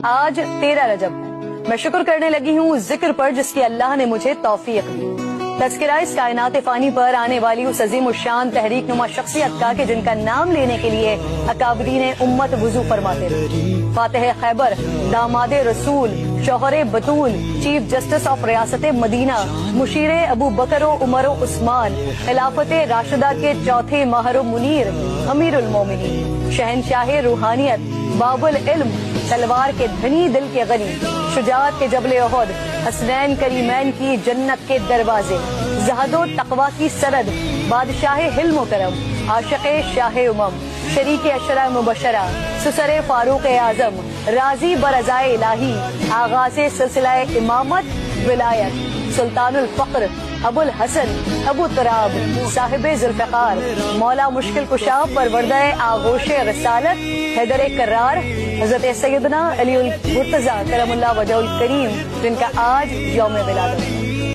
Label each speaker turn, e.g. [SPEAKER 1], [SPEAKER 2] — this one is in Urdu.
[SPEAKER 1] آج 13 رجب ہے، میں شکر کرنے لگی ہوں اس ذکر پر جس کی اللہ نے مجھے توفیق دی۔ تذکرہ اس کائنات فانی پر آنے والی اس عظیم الشان تحریک نما شخصیت کا کہ جن کا نام لینے کے لیے اکابرین امت وضو فرماتے رہے۔ فاتح خیبر، داماد رسول، شوہر بطول، چیف جسٹس آف ریاست مدینہ، مشیر ابو بکر و عمر و عثمان، خلافت راشدہ کے چوتھے ماہر و منیر، امیر المومنین، شہنشاہ روحانیت، باب العلم، تلوار کے دھنی دل کے غنی، شجاعت کے جبل احد، حسنین کریمین کی جنت کے دروازے، زہد و تقوی کی سرد، بادشاہ حلم و کرم، عاشق شاہ امم، شریک اشرا مبشرہ، سسر فاروق اعظم، راضی برضائے الہی، آغاز سلسلہ امامت ولایت، سلطان الفقر، ابو الحسن، ابو تراب، صاحب ذوالفقار، مولا مشکل کشا، پروردہ آغوش رسالت، حیدر کرار، حضرت سیدنا علی المرتضیٰ کرم اللہ وجہ الکریم، جن کا آج یوم ولادت ہے۔